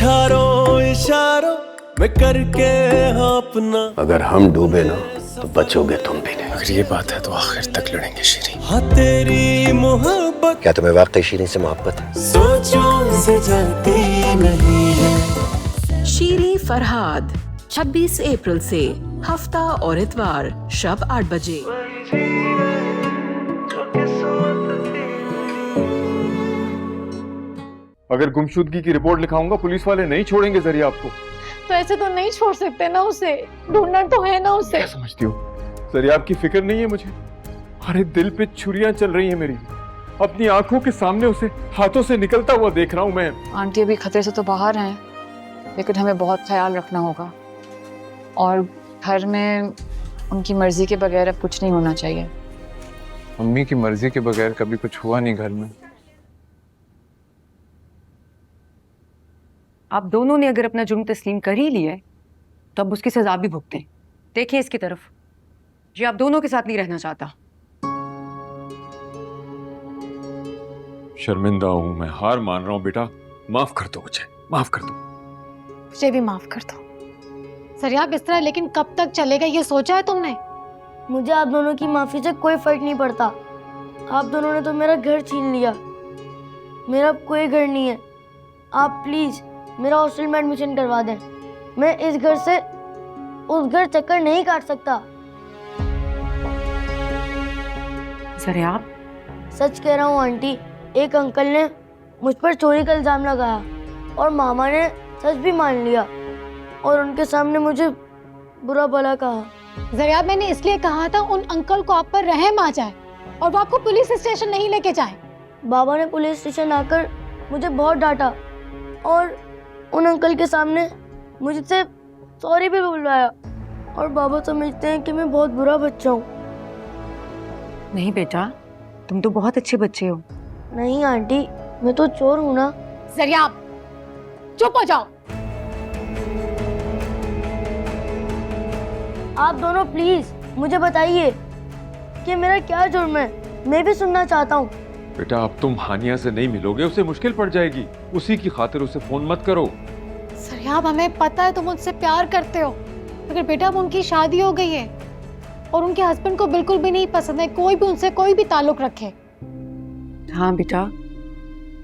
इशारों इशारों में करके हाँ अपना। अगर हम डूबे ना तो बचोगे तुम भी नहीं। अगर ये बात है तो आखिर तक लड़ेंगे शीरी। हाँ तेरी मोहब्बत क्या तुम्हें वाकई शीरी से मोहब्बत है? सोचों से जाती नहीं है। शीरी फरहाद 26 अप्रैल से हफ्ता और इतवार शब 8 बजे। अगर गुमशुदगी की रिपोर्ट लिखाऊंगा पुलिस वाले नहीं छोड़ेंगे जरिया आपको। तो ऐसे तो नहीं छोड़ सकते ना उसे, ढूंढना तो है ना उसे। क्या समझती हो जरिया, आपकी फिक्र नहीं है मुझे? अरे दिल पे छुरियां चल रही हैं मेरी, अपनी आंखों के सामने उसे हाथों से निकलता हुआ देख रहा हूं मैं। आंटी अभी खतरे से तो बाहर हैं, लेकिन हमें बहुत ख्याल रखना होगा और घर में उनकी मर्जी के बगैर अब कुछ नहीं होना चाहिए। मम्मी की मर्जी के बगैर कभी कुछ हुआ नहीं घर में। आप दोनों ने अगर अपना जुर्म तस्लीम कर ही लिया तो अब उसकी सजा भी भुगतें। देखिए इसकी तरफ, ये आप दोनों के साथ नहीं रहना चाहता। शर्मिंदा हूं मैं, हार मान रहा हूं बेटा, माफ कर दो मुझे, माफ कर दो। मुझे भी माफ कर दो सरियाब। इस तरह लेकिन कब तक चलेगा ये सोचा है तुमने? मुझे आप दोनों की माफी से कोई फर्क नहीं पड़ता। आप दोनों ने तो मेरा घर छीन लिया, मेरा कोई घर नहीं है। आप प्लीज मेरा हॉस्टल में एडमिशन करवा दें। मैं इस घर से उस घर चक्कर नहीं काट सकता। सरियाब, सच कह रहा हूँ आंटी, एक अंकल ने मुझ पर चोरी का इल्जाम लगाया और मामा ने सच भी मान लिया और उनके सामने मुझे बुरा भला कहा। जरियाब, मैंने इसलिए कहा था उन अंकल को आप पर रहम आ जाए और वो आपको पुलिस स्टेशन नहीं लेके जाए। बाबा ने पुलिस स्टेशन आकर मुझे बहुत डांटा और उन अंकल के सामने मुझसे सॉरी भी बुलवाया और बाबा समझते हैं कि मैं बहुत बुरा बच्चा हूँ। नहीं बेटा, तुम तो बहुत अच्छे बच्चे हो। नहीं आंटी, मैं तो चोर हूँ ना। जरियाब, चुप हो जाओ। आप दोनों प्लीज मुझे बताइए कि मेरा क्या जुर्म है, मैं भी सुनना चाहता हूँ। बेटा अब तुम हानिया से नहीं मिलोगे, उसे मुश्किल पड़ जाएगी, उसी की खातिर उसे फोन मत करो। सरियाब, हमें पता है तुम उनसे प्यार करते हो, मगर बेटा अब उनकी शादी हो गई है और उनके हस्बैंड को बिल्कुल भी नहीं पसंद है कोई भी उनसे कोई भी ताल्लुक रखे। हाँ बेटा,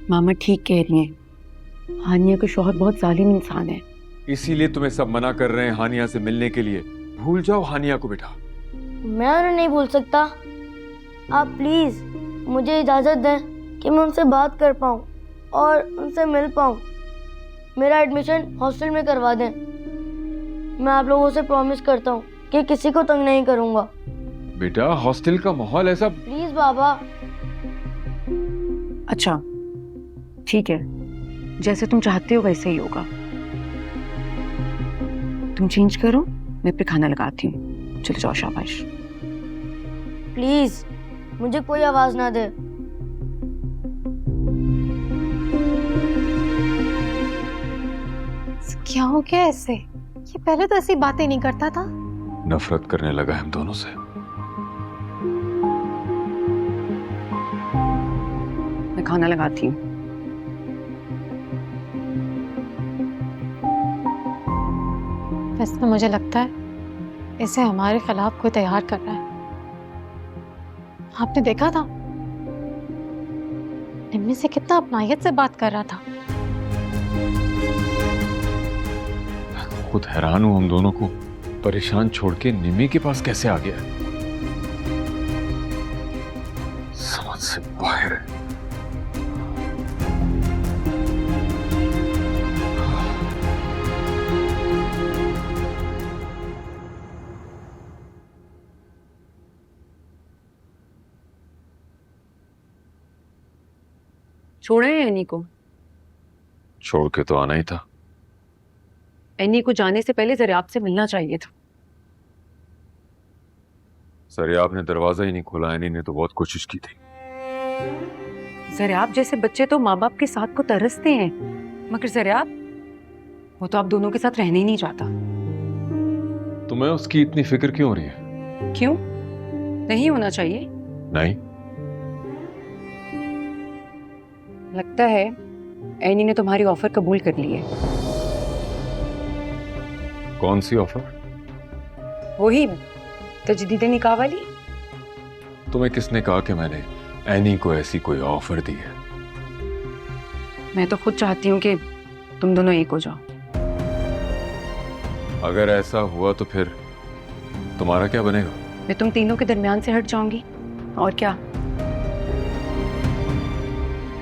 मामा ठीक कह रही हैं। हानिया का शौहर बहुत जालिम इंसान है। इसीलिए तुम्हें सब मना कर रहे हैं हानिया से मिलने के लिए। भूल जाओ हानिया को बेटा। मैं उन्हें नहीं भूल सकता। आप प्लीज मुझे इजाजत दें कि मैं उनसे बात कर पाऊँ और उनसे मिल पाऊँ। मेरा एडमिशन हॉस्टल में करवा दें। मैं आप लोगों से प्रॉमिस करता हूँ कि किसी को तंग नहीं करूँगा। बेटा हॉस्टल का माहौल ऐसा। प्लीज बाबा। अच्छा ठीक है, जैसे तुम चाहते हो वैसे ही होगा। तुम चेंज करो, मैं पे खाना लगाती हूँ। चलो जाओ, शाबाश। प्लीज मुझे कोई आवाज ना दे। क्या हो गया ऐसे? ये पहले तो ऐसी बातें नहीं करता था। नफरत करने लगा है हम दोनों से। मैं खाना लगाती हूँ। वैसे तो मुझे लगता है इसे हमारे खिलाफ कोई तैयार कर रहा है। आपने देखा था निम्मी से कितना अपनायत से बात कर रहा था। खुद हैरान हूं हम दोनों को परेशान छोड़ के निमी के पास कैसे आ गया। समझ से बाहर है। छोड़ा है एनी को? छोड़ के तो आना ही था। एनी को जाने से पहले जरा आपसे मिलना चाहिए था। सर आपने दरवाजा ही नहीं खोला। एनी ने तो बहुत कोशिश की थी। जरियाब जैसे बच्चे तो माँ बाप के साथ को तरसते हैं, मगर जरियाब वो तो आप दोनों के साथ रहने ही नहीं चाहता। तुम्हें उसकी इतनी फिक्र क्यों हो रही है? क्यों नहीं होना चाहिए? नहीं, लगता है एनी ने तुम्हारी ऑफर कबूल कर ली है। कौन सी ऑफर? वही तजदीद निकाह वाली। तुम्हें किसने कहा कि मैंने एनी को ऐसी कोई ऑफर दी है? मैं तो खुद चाहती हूँ कि तुम दोनों एक हो जाओ। अगर ऐसा हुआ तो फिर तुम्हारा क्या बनेगा? मैं तुम तीनों के दरमियान से हट जाऊंगी, और क्या।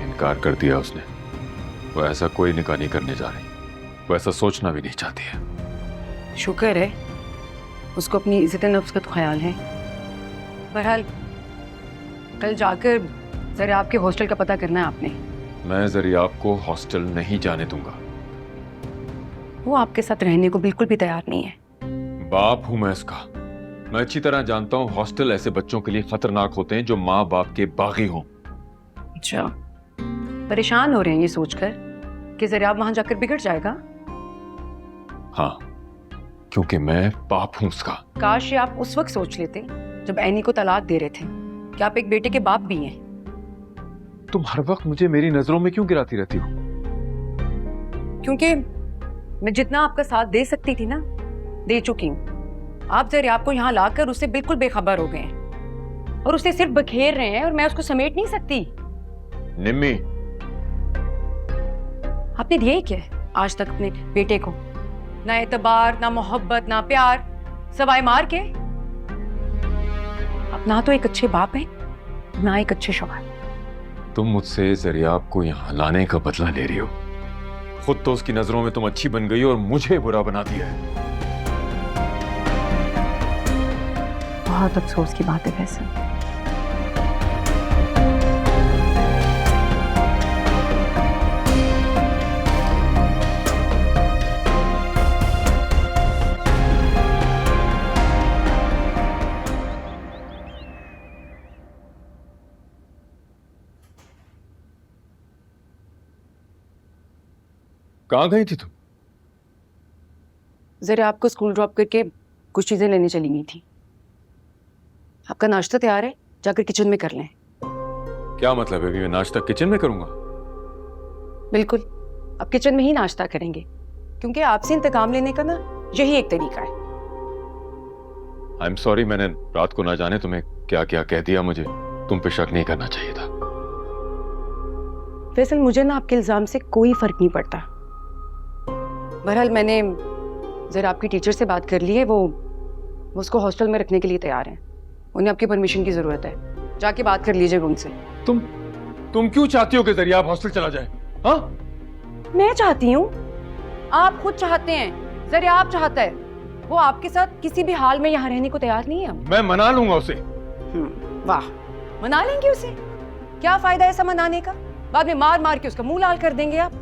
इनकार कर दिया उसने। वो ऐसा कोई निकाह नहीं करने जा रही, वो ऐसा सोचना भी नहीं चाहती है। शुक्र है, उसको अपनी इज्जत नफ्स का तो ख्याल है। बहरहाल कल जाकर जरा आपके हॉस्टल का पता करना है आपने। मैं जरिया आपको हॉस्टल नहीं जाने दूंगा। वो आपके साथ रहने को बिल्कुल भी तैयार नहीं है। बाप हूं मैं इसका। मैं अच्छी तरह जानता हूं हॉस्टल ऐसे बच्चों के लिए खतरनाक होते हैं जो माँ बाप के बागी हों। अच्छा, परेशान हो रहे हैं ये सोचकर कि जरा वहां जाकर बिगड़ जाएगा। हाँ, क्योंकि मैं बाप हूं उसका। काश ये आप उस वक्त सोच लेते जब एनी को तलाक दे रहे थे कि आप एक बेटे के बाप भी हैं। तुम हर वक्त मुझे मेरी नजरों में क्यों गिराती रहती हो? क्योंकि मैं जितना आपका साथ दे सकती थी ना, दे चुकी हूँ। आप जरा आपको यहाँ लाकर उससे बिल्कुल बेखबर हो गए हैं और उसे सिर्फ बखेर रहे हैं और मैं उसको समेट नहीं सकती। निम्मी, आपने दिया ही क्या है आज तक अपने बेटे को? ना एतबार, ना मोहब्बत, ना प्यार, सवाए मार के। आप ना तो एक अच्छे बाप हैं, ना एक अच्छे शौहर। तुम मुझसे जरियाब को यहाँ लाने का बदला ले रही हो। खुद तो उसकी नजरों में तुम अच्छी बन गई और मुझे बुरा बना दिया है। बहुत अफसोस की बात है फैसल। कहाँ गई थी तुम? जरा आपको स्कूल ड्रॉप करके कुछ चीजें लेने चली गई थी। आपका नाश्ता तैयार है, जाकर किचन में कर लें। क्या मतलब है? अभी मैं नाश्ता किचन में करूंगा? बिल्कुल, आप किचन में ही नाश्ता करेंगे, क्योंकि आपसे इंतकाम लेने का ना यही एक तरीका है। आई एम सॉरी, मैंने रात को ना जाने तुम्हें क्या क्या कह दिया। मुझे तुम पे शक नहीं करना चाहिए था। फैसल, मुझे ना आपके इल्जाम से कोई फर्क नहीं पड़ता। बहरहाल मैंने जरा आपकी टीचर से बात कर ली है, वो उसको हॉस्टल में रखने के लिए तैयार हैं। उन्हें आपकी परमिशन की जरूरत है, जाके बात कर लीजिएगा उनसे। तुम क्यों चाहती हो कि जरिया हॉस्टल चला जाए? हाँ, मैं चाहती हूँ, आप खुद चाहते हैं, जरा आप चाहता है। वो आपके साथ किसी भी हाल में यहाँ रहने को तैयार नहीं है। मैं मना लूंगा उसे। वाह, मना लेंगे उसे? क्या फायदा ऐसा मनाने का? बाद में मार मार के उसका मुंह लाल कर देंगे आप।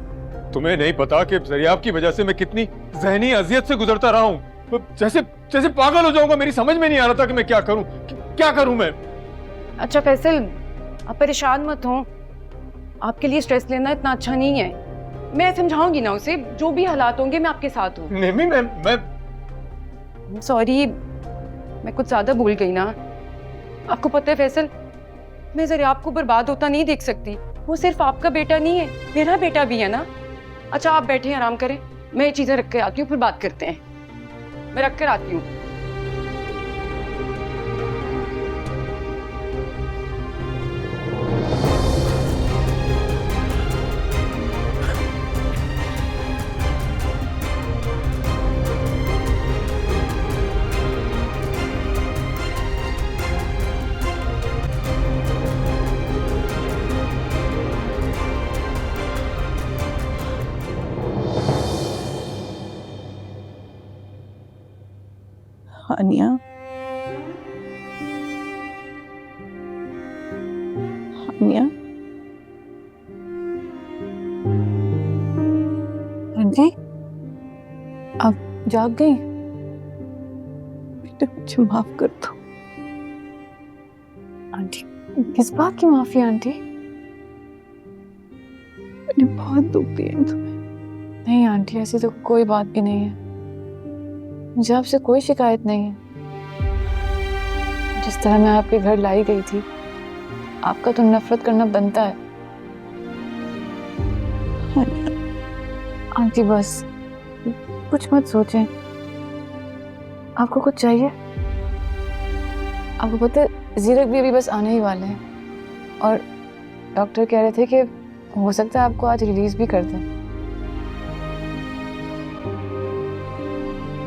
तुम्हें नहीं पता कि जरियाब की वजह से मैं कितनी जहनी अजियत से गुजरता रहा हूँ। जैसे जैसे पागल हो जाऊंगा। मेरी समझ में नहीं आ रहा था कि मैं क्या करूं, क्या करूं मैं। अच्छा फैसल, आप परेशान मत हो। आपके लिए स्ट्रेस लेना इतना अच्छा नहीं है। मैं समझाऊंगी ना उसे, जो भी हालात होंगे मैं आपके साथ हूँ। नहीं, मैं सॉरी, मैं कुछ ज्यादा भूल गई ना। आपको पता है फैसल, मैं जरा आपको बर्बाद होता नहीं देख सकती। वो सिर्फ आपका बेटा नहीं है, मेरा बेटा भी है ना। अच्छा आप बैठे आराम करें, मैं ये चीजें रख के आती हूँ, फिर बात करते हैं। मैं रख कर आती हूँ। हानिया, हानिया, आंटी, आप जाग गई? बेटा मुझे माफ कर दो। आंटी, किस बात की माफी आंटी? मैंने बहुत दुख दिया तुम्हें। नहीं आंटी, ऐसी तो कोई बात भी नहीं है। मुझे आपसे कोई शिकायत नहीं है। जिस तरह मैं आपके घर लाई गई थी, आपका तो नफरत करना बनता है। आंटी बस कुछ मत सोचें। आपको कुछ चाहिए? आपको पता है ज़ीरक भी अभी बस आने ही वाले हैं और डॉक्टर कह रहे थे कि हो सकता है आपको आज रिलीज भी कर दें।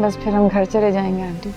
बस फिर हम घर चले जाएंगे आंटी।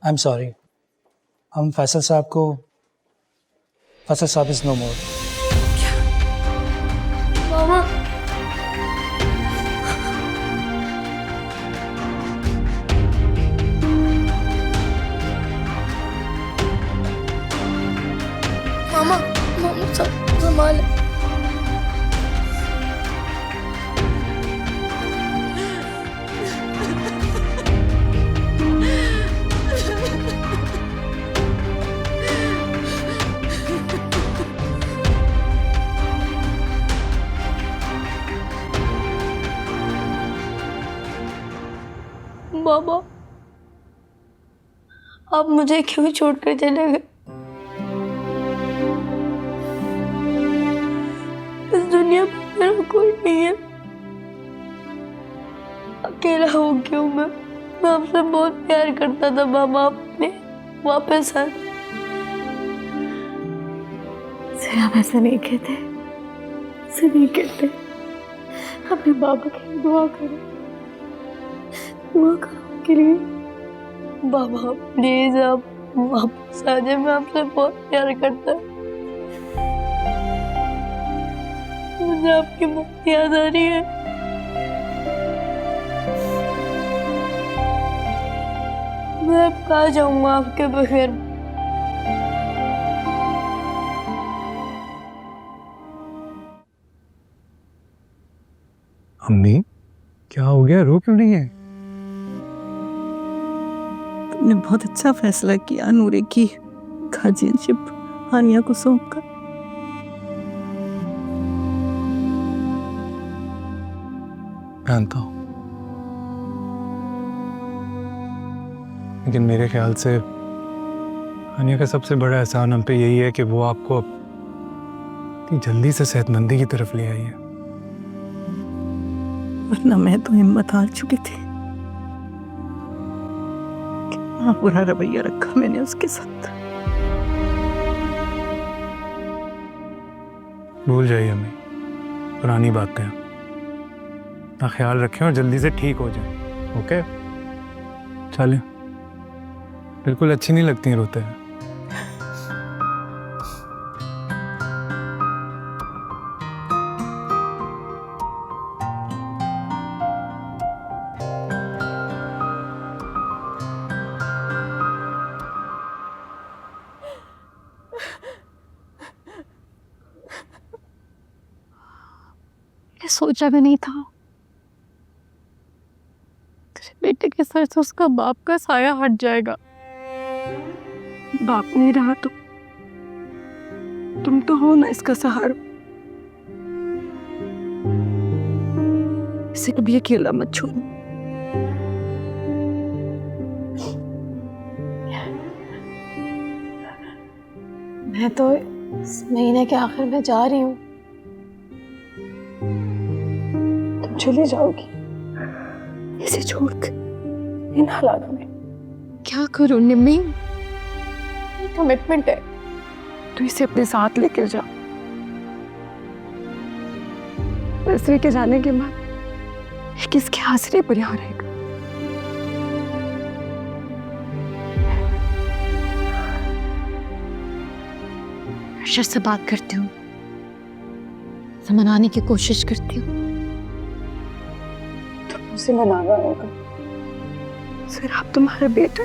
आई एम सॉरी, हम फैसल साहब इज नो मोर। मामा मामा मामा सब संभाल। बाबा आप मुझे क्यों छोड़ कर चले गए? इस दुनिया में मेरा कोई नहीं है, अकेला हो क्यों मैं आपसे बहुत प्यार करता था बाबा, आपने वापस आ। आप ऐसा नहीं कहते, ऐसा नहीं कहते। अपने बाबा के लिए दुआ करो, दुआ करो के लिए। बाबा प्लीज आप वापस आ जाए, मैं आपसे बहुत प्यार करता। मुझे आपकी बहुत याद आ रही है। मैं अब कहाँ जाऊंगा आपके बगैर? अम्मी क्या हो गया, रो क्यों नहीं है? तुमने बहुत अच्छा फैसला किया नूरे की गार्जियनशिप हानिया को सौंपकर। जानता हूं, लेकिन मेरे ख्याल से हानिया का सबसे बड़ा एहसान हम पे यही है कि वो आपको इतनी जल्दी से सेहतमंदी की तरफ ले आई है। वरना मैं तो हिम्मत हार चुकी थी। कितना बुरा रवैया रखा मैंने उसके साथ। भूल जाइए अम्मी, पुरानी बातें। अपना ख्याल रखें और जल्दी से ठीक हो जाए। ओके चलें, बिल्कुल अच्छी नहीं लगती रोते हैं। सोचा भी नहीं था तेरे बेटे के सर से उसका बाप का साया हट जाएगा। बाप नहीं रहा तो तुम तो हो ना इसका सहारा। इसे कभी अकेला मत छोड़ो। मैं तो इस महीने के आखिर में जा रही हूँ, तुम चली जाओगी इसे छोड़कर इन हालात में। क्या करूं निम्मी, कमिटमेंट है, तू इसे अपने साथ लेकर जा। नर्सरी के जाने के बाद किसके आसरे पर यहाँ रहेगा? प्रेशर से बात करती हूँ, उसे मनाने की कोशिश करती हूँ। उसे मनाना होगा। सर आप तुम्हारा बेटा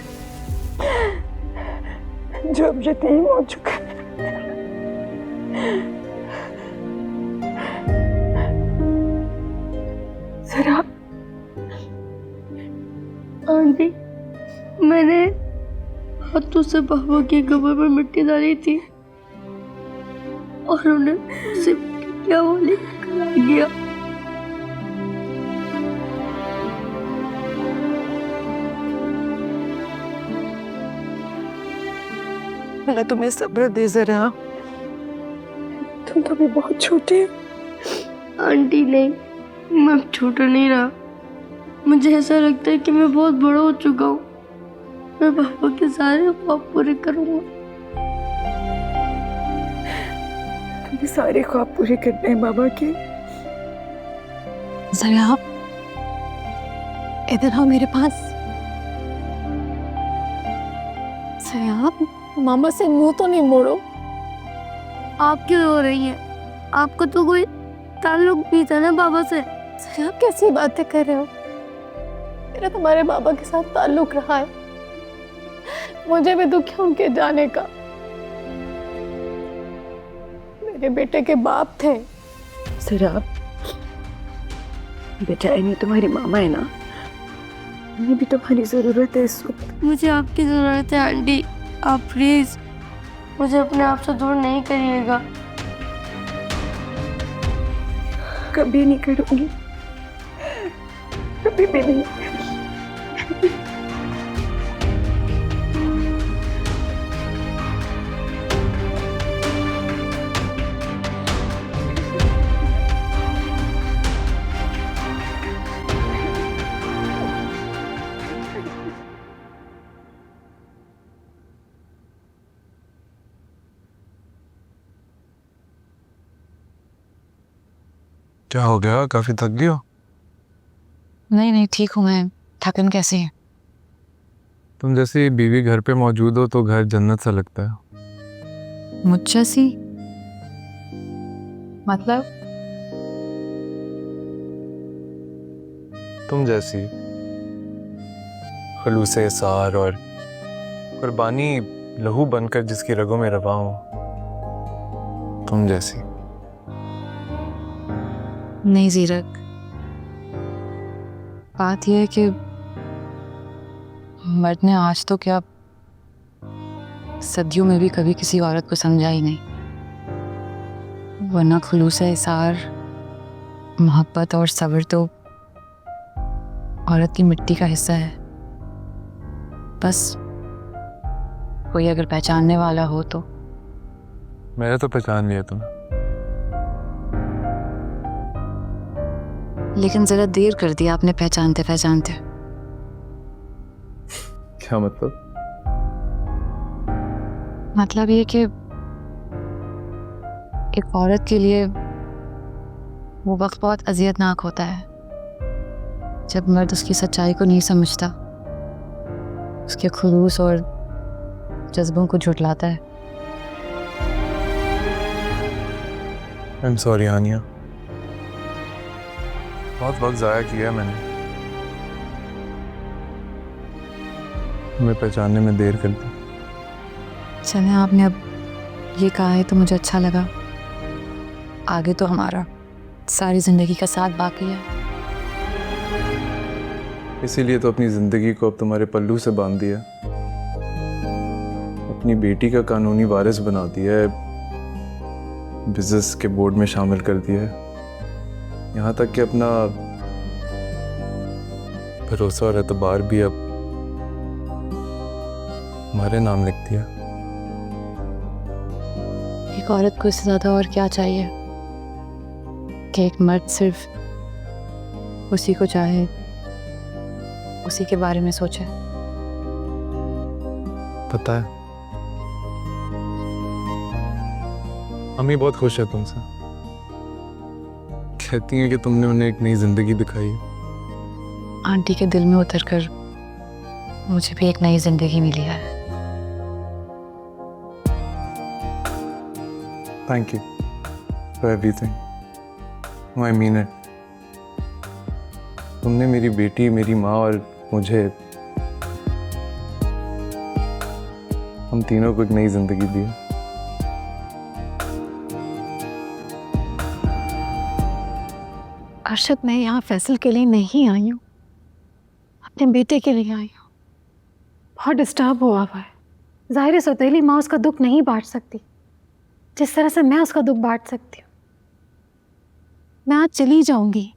जो अब यतीम हो चुका है। सर आप आंटी, मैंने हाथों से पापा की कब्र पर मिट्टी डाली थी और उन्हें उसे क्या वाली गया। मैं तुम्हें सब्र दे जरा। तुम तो भी बहुत छोटे हो। आंटी नहीं, मैं अब छोटा नहीं रहा। मुझे ऐसा लगता है कि मैं बहुत बड़ा हो चुका हूँ। मैं पापा के सारे ख्वाब पूरे करूँगा। तुम्हें सारे ख्वाब पूरे करने हैं बाबा के। जरा आप इधर आओ मेरे पास। जरा आप मामा से मुंह तो नहीं मोड़ो। आप क्यों रो रही हैं? आपको तो कोई ताल्लुक भी था ना बाबा से। जरा आप कैसी बातें कर रहे हो? मेरा तुम्हारे बाबा के साथ ताल्लुक रहा है। मुझे भी दुख है उनके जाने का। मेरे बेटे के बाप थे। सर आप बेचाए नहीं, तुम्हारी मामा है ना, उन्हें भी तुम्हारी जरूरत है इस वक्त। मुझे आपकी जरूरत है आंटी। आप प्लीज मुझे अपने आप से दूर नहीं करिएगा। कभी नहीं करूंगी, कभी भी नहीं। क्या हो गया, काफी थक गई हो? नहीं नहीं ठीक हूँ मैं। थकन कैसी है? तुम जैसी बीवी घर पे मौजूद हो तो घर जन्नत सा लगता है। मुझ जैसी मतलब? तुम जैसी खलूसे सार और कुर्बानी लहू बनकर जिसकी रगों में रवा हो, तुम जैसी। नहीं जीरक, बात यह है कि मर्द ने आज तो क्या सदियों में भी कभी किसी औरत को समझा ही नहीं। वरना खुलूस इसार, मोहब्बत और सब्र तो औरत की मिट्टी का हिस्सा है। बस कोई अगर पहचानने वाला हो तो। मैंने तो पहचान लिया तुम्हें। लेकिन जरा देर कर दिया आपने पहचानते पहचानते। क्या मतलब? मतलब ये कि एक औरत के लिए वो वक्त बहुत अजियतनाक होता है जब मर्द उसकी सच्चाई को नहीं समझता, उसके खुलूस और जज्बों को झुठलाता है। आई एम सॉरी हानिया, बहुत वक्त ज़ाया किया मैंने, तुम्हें पहचानने में देर कर दी। चलें, आपने अब ये कहा है तो मुझे अच्छा लगा। आगे तो हमारा सारी ज़िंदगी का साथ बाकी है। इसीलिए तो अपनी ज़िंदगी को अब तुम्हारे पल्लू से बांध दिया, अपनी बेटी का कानूनी वारिस बना दिया है, बिजनेस के बोर्ड में शामिल कर दिया है, यहाँ तक कि अपना भरोसा और एतबार भी अब हमारे नाम लिख दिया। एक औरत को इससे ज़्यादा और क्या चाहिए कि एक मर्द सिर्फ उसी को चाहे, उसी के बारे में सोचे। पता है अम्मी बहुत खुश है तुमसे, कहती हैं कि तुमने उन्हें एक नई जिंदगी दिखाई है। आंटी के दिल में उतरकर मुझे भी एक नई जिंदगी मिली है। Thank you for everything. I mean it. तुमने मेरी बेटी, मेरी माँ और मुझे, हम तीनों को एक नई जिंदगी दी। अरशद, मैं यहाँ फैसल के लिए नहीं आई हूँ, अपने बेटे के लिए आई हूँ। बहुत डिस्टर्ब हुआ हुआ है। जाहिर है सौतेली माँ उसका दुख नहीं बांट सकती जिस तरह से मैं उसका दुख बांट सकती हूँ। मैं आज चली जाऊंगी,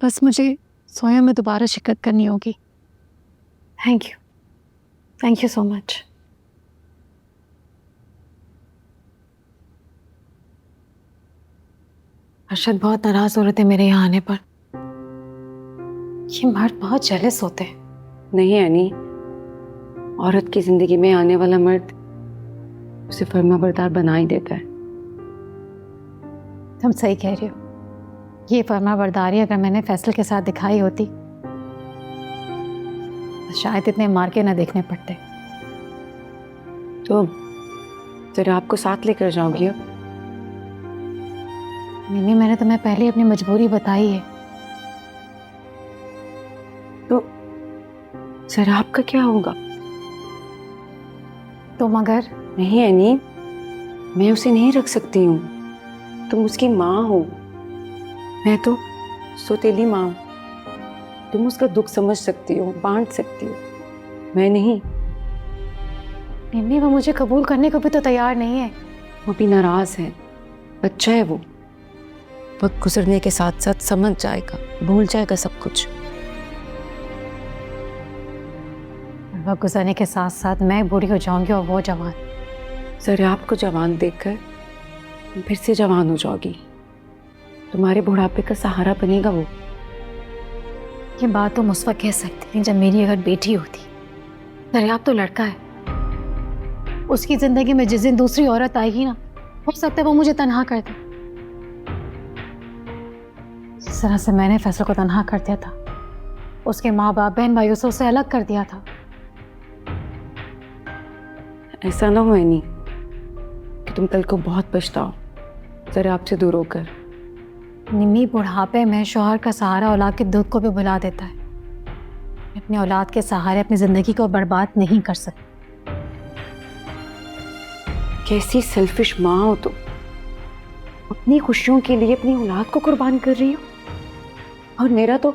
बस मुझे सोया में दोबारा शिरकत करनी होगी। Thank you so much. Arshad बहुत नाराज हो रहे थे मेरे यहाँ आने पर। ये मर्द बहुत जेलस होते हैं। नहीं एनी, औरत की जिंदगी में आने वाला मर्द उसे फर्माबरदार बना ही देता है। तुम सही कह रही हो। ये फर्माबरदारी अगर मैंने फैसल के साथ दिखाई होती तो शायद इतने मार के ना देखने पड़ते। तो तेरे आपको साथ लेकर जाओगी अब? मिमी, मैंने तुम्हें पहले ही अपनी मजबूरी बताई है। तो सर आपका क्या होगा? तुम अगर नहीं एनी, मैं उसे नहीं रख सकती हूँ। तुम उसकी माँ हो, मैं तो सौतेली माँ हूँ। तुम उसका दुख समझ सकती हो, बांट सकती हो, मैं नहीं। मिमी, वो मुझे कबूल करने को भी तो तैयार नहीं है। वो भी नाराज है, बच्चा है वो। वक्त गुजरने के साथ साथ समझ जाएगा, भूल जाएगा सब कुछ। वक्त गुजरने के साथ साथ मैं बूढ़ी हो जाऊंगी और वो जवान। सर आपको जवान देखकर फिर से जवान हो जाओगी। तुम्हारे बुढ़ापे का सहारा बनेगा वो। ये बात तुम उस वक्त कह सकती थी जब मेरी अगर बेटी होती। दरियाब तो लड़का है, उसकी जिंदगी में जिस दिन दूसरी औरत आएगी ना, हो सकता है वो मुझे तन्हा कर दे। जिस तरह से मैंने फैसल को तन्हा कर दिया था, उसके माँ बाप बहन भाइयों से उसे अलग कर दिया था। ऐसा ना हो एनी कि तुम कल को बहुत पछताओ जरा आपसे दूर होकर। निम्मी, बुढ़ापे में शौहर का सहारा औलाद के दुख को भी भुला देता है। अपनी औलाद के सहारे अपनी जिंदगी को बर्बाद नहीं कर सकती। कैसी सेल्फिश माँ हो तुम। अपनी खुशियों के लिए अपनी औलाद को कुर्बान कर रही हो। और मेरा तो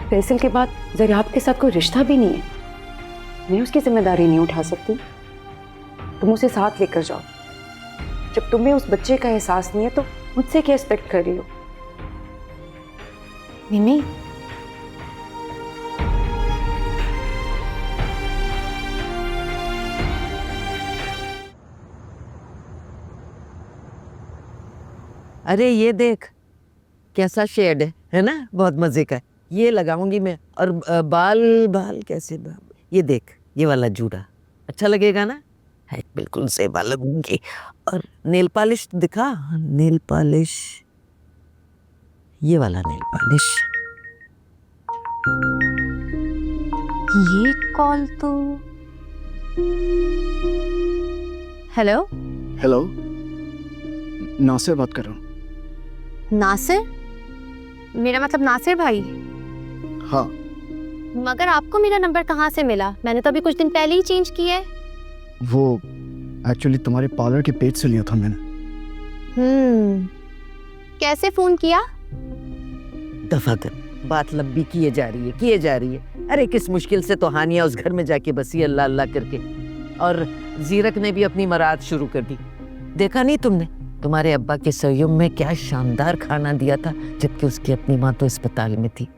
फैसल के बाद जरा आपके साथ कोई रिश्ता भी नहीं है। मैं उसकी जिम्मेदारी नहीं उठा सकती। तुम उसे साथ लेकर जाओ। जब तुम्हें उस बच्चे का एहसास नहीं है तो मुझसे क्या एक्सपेक्ट कर रही हो? निम्मी, अरे ये देख कैसा शेड है ना, बहुत मजे का है। ये लगाऊंगी मैं। और बाल कैसे ये देख, ये वाला जूड़ा अच्छा लगेगा ना? है बिल्कुल से बाल लगूंगी। और नेल पॉलिश दिखा, नेल पॉलिश, ये वाला नेल पॉलिश। ये कॉल तो हेलो हेलो, नासिर बात कर रहा हूँ। नासिर? मेरा मतलब नासिर भाई? हाँ। मगर आपको मेरा नंबर कहाँ से मिला? मैंने तो अभी कुछ दिन पहले ही चेंज किया है। वो एक्चुअली तुम्हारे पार्लर के पेज से लिया था मैंने। कैसे फोन किया? दफा कर, बात लंबी किए जा रही है। अरे किस मुश्किल से तो हानिया उस घर में जाके बसी अल्लाह अल्लाह करके। और जीरक ने भी अपनी मराद शुरू कर दी। देखा नहीं तुमने? तुम्हारे अब्बा के सयोम में क्या शानदार खाना दिया था, जबकि उसकी अपनी माँ तो अस्पताल में थी।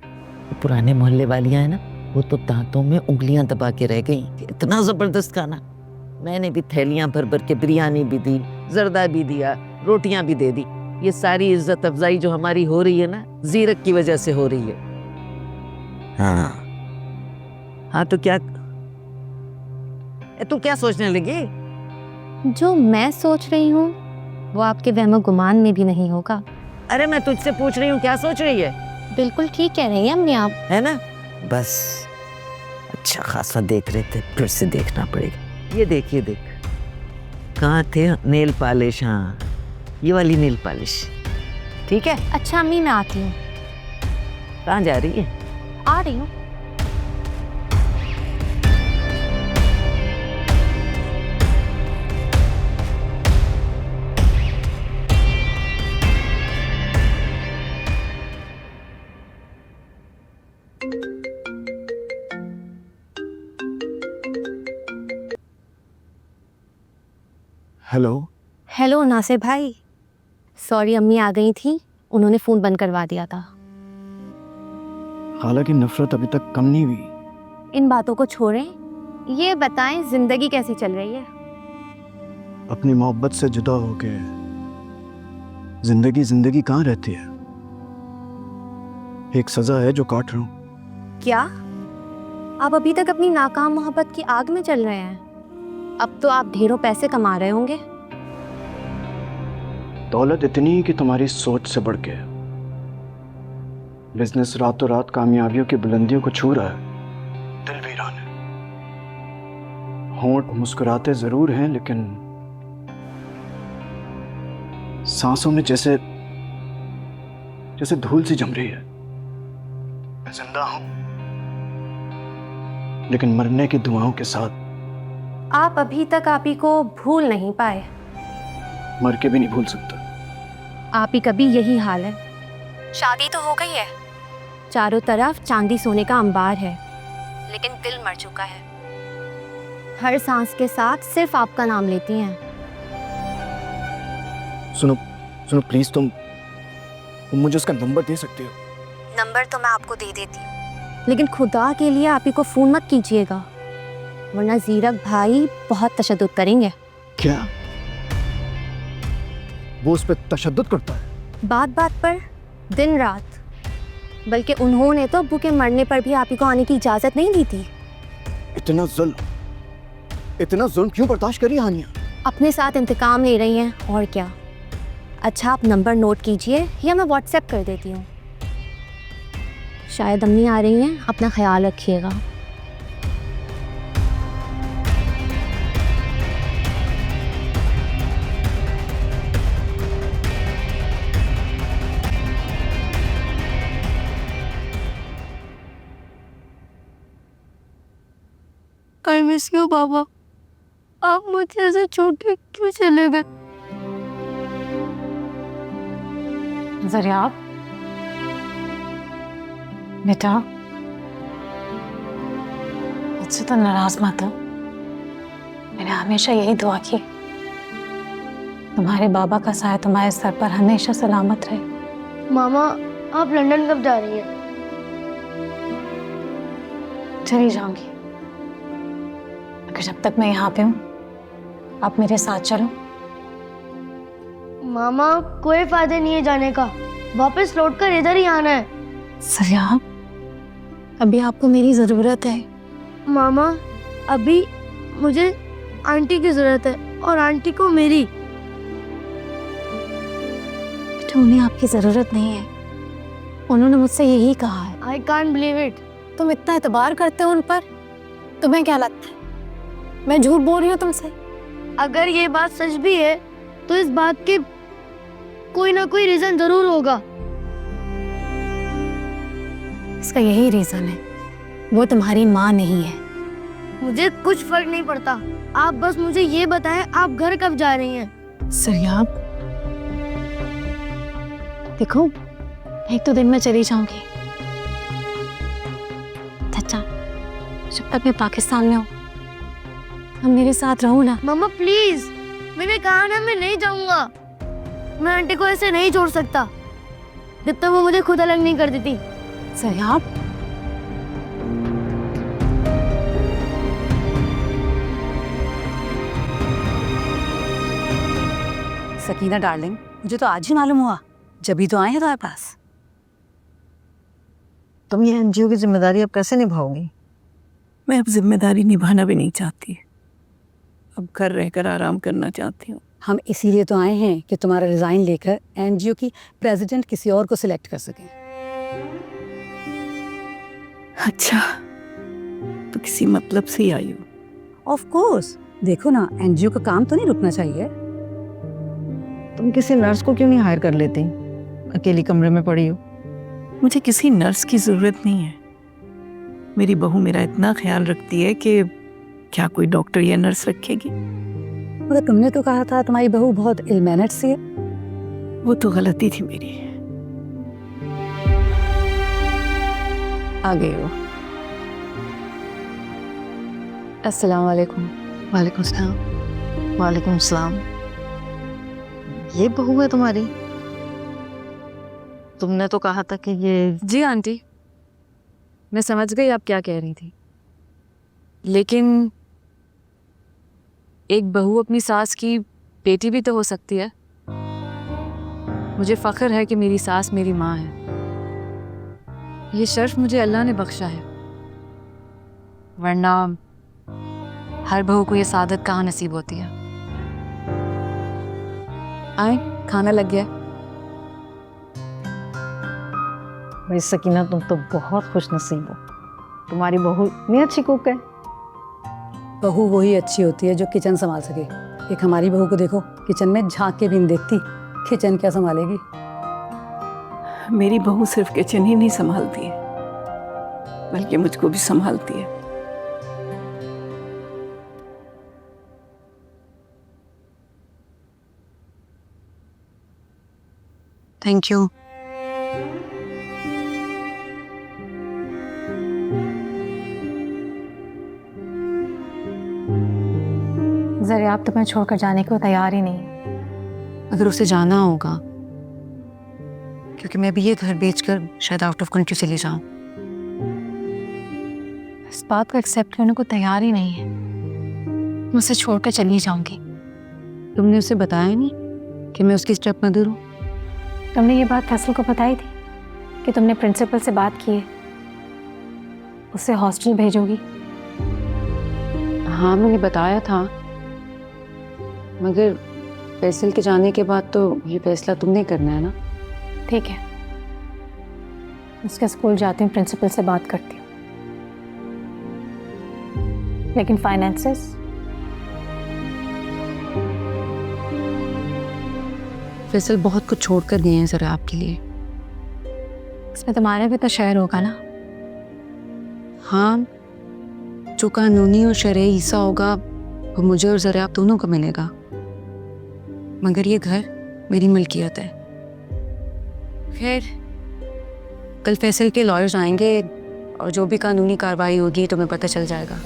पुराने मोहल्ले वालियां है ना, वो तो दांतों में उंगलियां दबा के रह गई। इतना जबरदस्त खाना। मैंने भी थैलियां भर भर के बिरयानी भी दी, जर्दा भी दिया, रोटियां भी दे दी। ये सारी इज्जत अफजाई जो हमारी हो रही है ना, जीरक की वजह से हो रही है। हाँ तो क्या तू क्या सोचने लगी? जो मैं सोच रही हूँ वो आपके वहमो गुमान में भी नहीं होगा। अरे मैं तुझसे पूछ रही हूँ, क्या सोच रही है? बिल्कुल ठीक कह रही हैं अम्मी आप, है ना? बस अच्छा खासा देख रहे थे, फिर से देखना पड़ेगा। ये देख कहाँ थे? नेल पॉलिश, हाँ ये वाली नेल पॉलिश, ठीक है। अच्छा अम्मी मैं आती हूँ। कहाँ जा रही है? आ रही हूँ। हेलो। हेलो नासिर भाई, सॉरी अम्मी आ गई थी, उन्होंने फ़ोन बंद करवा दिया था। हालांकि नफरत अभी तक कम नहीं हुई। इन बातों को छोड़ें, ये बताएं जिंदगी कैसी चल रही है? अपनी मोहब्बत से जुदा होके जिंदगी कहाँ रहती है? एक सजा है जो काट रहा हूँ। क्या आप अभी तक अपनी नाकाम मोहब्बत की आग में चल रहे हैं? अब तो आप ढेरों पैसे कमा रहे होंगे। दौलत इतनी कि तुम्हारी सोच से बढ़ के। बिजनेस रातों रात कामयाबियों की बुलंदियों को छू रहा है, दिल वीरान है। होंठ मुस्कुराते जरूर हैं लेकिन सांसों में जैसे धूल सी जम रही है। मैं जिंदा हूं लेकिन मरने की दुआओं के साथ। आप अभी तक आप ही को भूल नहीं पाए। मर के भी नहीं भूल सकता। आप ही का भी यही हाल है। शादी तो हो गई है, चारों तरफ चांदी सोने का अंबार है, लेकिन दिल मर चुका है। हर सांस के साथ सिर्फ आपका नाम लेती हैं। सुनो प्लीज, तुम मुझे उसका नंबर दे सकते हो? नंबर तो मैं आपको दे देती हूँ, लेकिन खुदा के लिए आप ही को फोन मत कीजिएगा, वरना जीरक भाई बहुत तशद्दुद करेंगे। क्या वो उस पर तशद्दुद करता है? बात बात पर दिन रात, बल्कि उन्होंने तो अब्बू के मरने पर भी आप ही को आने की इजाजत नहीं दी थी। इतना जुल्म क्यों बर्दाश्त करी हानिया? अपने साथ इंतकाम ले रही हैं और क्या। अच्छा आप नंबर नोट कीजिए या मैं व्हाट्सएप कर देती हूँ। शायद अम्मी आ रही हैं, अपना ख्याल रखिएगा। आई मिस यू बाबा, आप मुझे ऐसे छोड़ के क्यों चले गए? जरिया बेटा, मुझसे तो नाराज मत हो। मैंने हमेशा यही दुआ की, तुम्हारे बाबा का साया तुम्हारे सर पर हमेशा सलामत रहे। मामा आप लंदन कब जा रही हैं? चली जाऊंगी, जब तक मैं यहाँ पे हूँ आप मेरे साथ चलो। मामा कोई फायदा नहीं है जाने का, वापस लौटकर इधर ही आना है। सरिया, अभी आपको मेरी जरूरत है। मामा अभी मुझे आंटी की जरूरत है और आंटी को मेरी। बेटा उन्हें आपकी जरूरत नहीं है, उन्होंने मुझसे यही कहा है। I can't believe it. तुम इतना एतबार करते हो उन पर, तुम्हें क्या लगता है मैं झूठ बोल रही हूँ तुमसे? अगर ये बात सच भी है तो इस बात के कोई ना कोई रीजन जरूर होगा। इसका यही रीजन है, वो तुम्हारी माँ नहीं है। मुझे कुछ फर्क नहीं पड़ता, आप बस मुझे ये बताएं आप घर कब जा रही हैं? सरिया देखो, एक तो दिन में चली जाऊंगी, चाचा जब तक मैं पाकिस्तान में हूँ अब मेरे साथ रहो ना। मम्मा प्लीज, मैंने कहा ना मैं नहीं जाऊंगा। मैं आंटी को ऐसे नहीं छोड़ सकता जब तक वो मुझे खुद अलग नहीं कर देती। सरिया सकीना डार्लिंग, मुझे तो आज ही मालूम हुआ, जब ही तो आए हैं तुम्हारे पास। तुम ये एनजीओ की जिम्मेदारी अब कैसे निभाओगी? मैं अब जिम्मेदारी निभाना भी नहीं चाहती, अब घर रहकर आराम करना चाहती हूँ। हम इसीलिए तो आए हैं कि तुम्हारा रिजाइन लेकर एनजीओ की प्रेसिडेंट किसी और को सिलेक्ट कर सकें। अच्छा, तो किसी मतलब से ही आई हो? ऑफ कोर्स, देखो ना, एनजीओ का काम तो नहीं रुकना चाहिए। तुम किसी नर्स को क्यों नहीं हायर कर लेती? अकेली कमरे में पड़ी हो। मुझे किसी नर्स की ज़रूरत नहीं है। मेरी बहू मेरा इतना ख्याल रखती है कि क्या कोई डॉक्टर या नर्स रखेगी? मगर तुमने तो कहा था तुम्हारी बहू बहुत इल मैनर्ड सी है। वो तो गलती थी मेरी। आ गई हो। अस्सलाम वालेकुम। वालेकुम सलाम। वालेकुम सलाम। ये बहू है तुम्हारी? तुमने तो कहा था कि ये... जी आंटी, मैं समझ गई आप क्या कह रही थी, लेकिन एक बहू अपनी सास की बेटी भी तो हो सकती है। मुझे फ़ख्र है कि मेरी सास मेरी माँ है। ये शर्फ मुझे अल्लाह ने बख्शा है, वरना हर बहू को ये सादत कहाँ नसीब होती है। आए, खाना लग गया। भाई सकीना, तुम तो बहुत खुश नसीब हो। तुम्हारी बहू इतनी अच्छी कुक है। बहू वही अच्छी होती है जो किचन संभाल सके। एक हमारी बहू को देखो, किचन में झांक के भी नहीं देखती, किचन क्या संभालेगी। मेरी बहू सिर्फ किचन ही नहीं संभालती है, बल्कि मुझको भी संभालती है। Thank you. ज़रिया आप तुम्हें छोड़कर जाने को तैयार ही नहीं। अगर उसे जाना होगा, क्योंकि मैं भी ये घर बेचकर शायद आउट ऑफ कंट्री चली जाऊं। इस बात को एक्सेप्ट करने को तैयार ही नहीं है। मैं उसे छोड़कर चली जाऊंगी। तुमने उसे बताया नहीं कि मैं उसकी स्टेप मदर हूँ? तुमने ये बात फैसल को बताई थी कि तुमने प्रिंसिपल से बात की है, उसे हॉस्टल भेजोगी? हाँ, मैंने बताया था, मगर फैसल के जाने के बाद तो ये फैसला तुमने करना है ना। ठीक है, उसके स्कूल जाती हूँ, प्रिंसिपल से बात करती हूँ, लेकिन फाइनेंसेस? फैसल बहुत कुछ छोड़ कर गए हैं ज़रा आपके लिए। इसमें तुम्हारा भी तो शेयर होगा ना? हाँ, जो कानूनी और शरई हिस्सा होगा वो मुझे और ज़रा आप दोनों को मिलेगा, मगर ये घर मेरी मिल्कियत है। खैर, कल फैसल के लॉयर्स आएंगे और जो भी कानूनी कार्रवाई होगी तुम्हें पता चल जाएगा।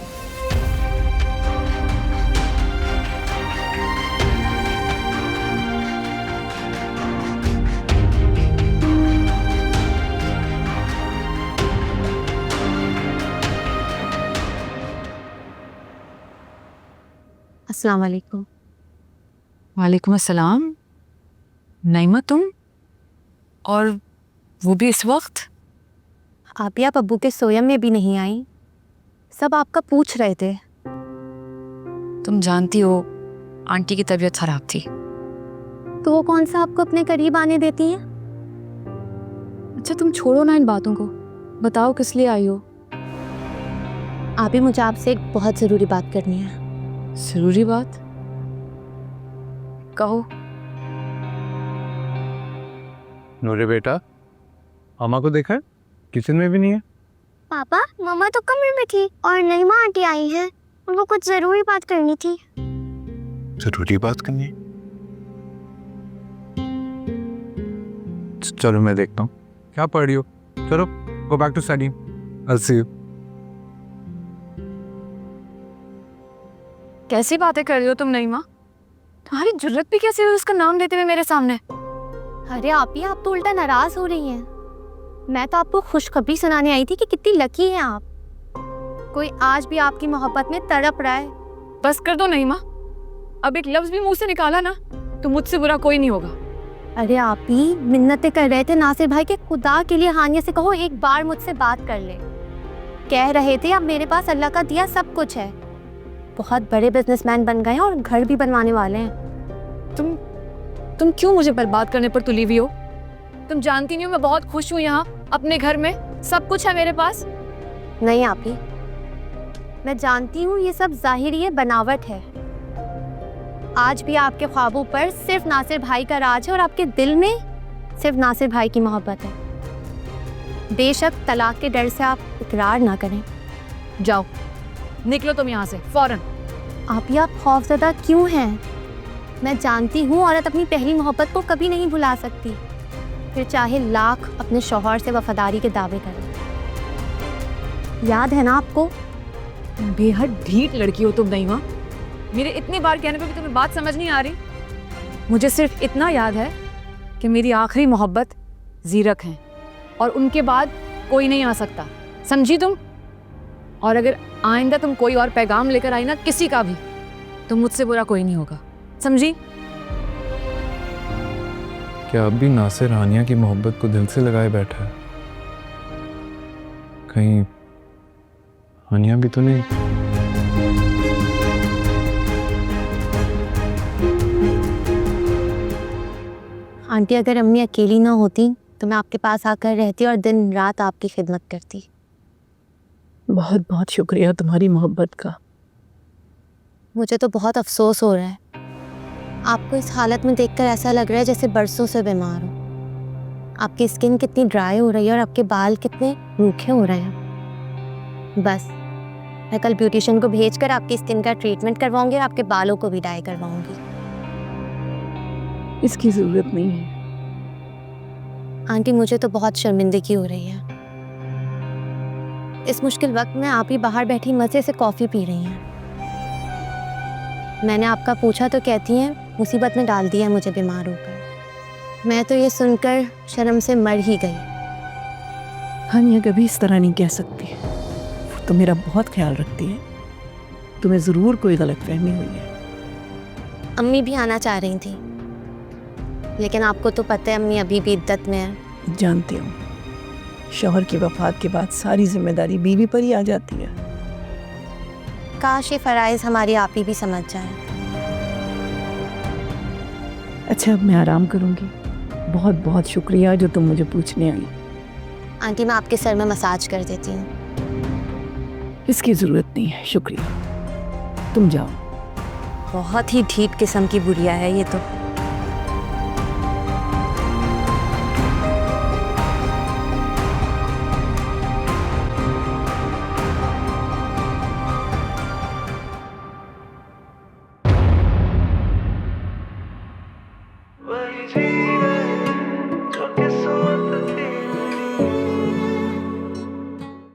अस्सलाम वालेकुम। वालेकुम अस्सलाम। नईमा, तुम? और वो भी इस वक्त? आप अब्बू के सोयम में भी नहीं आई, सब आपका पूछ रहे थे। तुम जानती हो आंटी की तबीयत खराब थी। तो वो कौन सा आपको अपने करीब आने देती है? अच्छा, तुम छोड़ो ना इन बातों को, बताओ किस लिए आई हो? आप ही, मुझे आपसे एक बहुत ज़रूरी बात करनी है। ज़रूरी बात? कहो। नूरे बेटा, अम्मा को देखा है? किचन में भी नहीं है। पापा, मम्मा तो कमरे में थी और नईमा आंटी आई है, उनको कुछ जरूरी बात करनी थी। जरूरी बात करनी है? चलो मैं देखता हूँ क्या पढ़ रही हो। चलो, go back to study. I'll see you. कैसी बातें कर रही हो तुम नईमा? तुम्हारी जुर्रत भी कैसी हुई उसका नाम लेते हुए मेरे सामने? अरे आप तो उल्टा नाराज हो रही हैं। मैं तो आपको खुशखबरी सुनाने आई थी कि कितनी लकी हैं आप। कोई आज भी आपकी मोहब्बत में तड़प रहा है। बस कर दो नईमा, अब एक लफ्ज भी मुंह से निकाला ना तो मुझसे बुरा कोई नहीं होगा। अरे आप ही मिन्नतें कर रहे थे नासिर भाई के, खुदा के लिए हानिया से कहो एक बार मुझसे बात कर ले। कह रहे थे अब मेरे पास अल्लाह का दिया सब कुछ है, बहुत बड़े बिजनेसमैन बन गए हैं और घर भी बनवाने वाले हैं। तुम क्यों मुझे बर्बाद करने पर तुली हुई हो? तुम जानती नहीं हो मैं बहुत खुश हूँ यहाँ अपने घर में, सब कुछ है मेरे पास। नहीं आप ही, मैं जानती हूँ ये सब जाहिर, ये बनावट है। आज भी आपके ख्वाबों पर सिर्फ नासिर भाई का राज है और आपके दिल में सिर्फ नासिर भाई की मोहब्बत है। बेशक तलाक के डर से आप इकरार ना करें। जाओ, निकलो तुम यहाँ से फौरन। आप खौफज़दा क्यों हैं? मैं जानती हूँ औरत अपनी पहली मोहब्बत को कभी नहीं भुला सकती, फिर चाहे लाख अपने शौहर से वफादारी के दावे करें। याद है ना आपको? बेहद ढीठ लड़की हो तुम नहीं माँ। मेरे इतनी बार कहने पर भी तुम्हें बात समझ नहीं आ रही। मुझे सिर्फ इतना याद है कि मेरी आखिरी मोहब्बत जीरक है और उनके बाद कोई नहीं आ सकता, समझी तुम? और अगर आइंदा तुम कोई और पैगाम लेकर आई ना किसी का भी, तो मुझसे बुरा कोई नहीं होगा, समझी? क्या अब भी नासिर हानिया की मोहब्बत को दिल से लगाए बैठा है? कहीं हानिया भी तो नहीं? आंटी, अगर अम्मी अकेली ना होती तो मैं आपके पास आकर रहती और दिन रात आपकी खिदमत करती। बहुत बहुत शुक्रिया तुम्हारी मोहब्बत का। मुझे तो बहुत अफसोस हो रहा है। आपको इस हालत में देखकर ऐसा लग रहा है जैसे बरसों से बीमार हो। आपकी स्किन कितनी ड्राई हो रही है और आपके बाल कितने रूखे हो रहे हैं। बस मैं कल ब्यूटिशियन को भेजकर आपकी स्किन का ट्रीटमेंट करवाऊंगी और आपके बालों को भी डाई करवाऊंगी। इसकी ज़रूरत नहीं है। आंटी, मुझे तो बहुत शर्मिंदगी हो रही है। इस मुश्किल वक्त में आप ही बाहर बैठी मज़े से कॉफ़ी पी रही हैं। मैंने आपका पूछा तो कहती हैं मुसीबत में डाल दिया मुझे बीमार होकर। मैं तो ये सुनकर शर्म से मर ही गई। हानिया कभी इस तरह नहीं कह सकती। वो तो मेरा बहुत ख्याल रखती है। तुम्हें ज़रूर कोई गलतफहमी हुई है। अम्मी भी आना चाह रही थी, लेकिन आपको तो पता है अम्मी अभी भी इद्दत में है। जानती हूँ, शौहर की वफात के बाद सारी जिम्मेदारी बीवी पर ही आ जाती है। काश ये फ़राइज़ हमारी आप ही भी समझ जाए। अच्छा, अब मैं आराम करूँगी। बहुत बहुत शुक्रिया जो तुम मुझे पूछने आई। आंटी, मैं आपके सर में मसाज कर देती हूँ। इसकी ज़रूरत नहीं है, शुक्रिया। तुम जाओ। बहुत ही ढीठ किस्म की बुढ़िया है ये तो।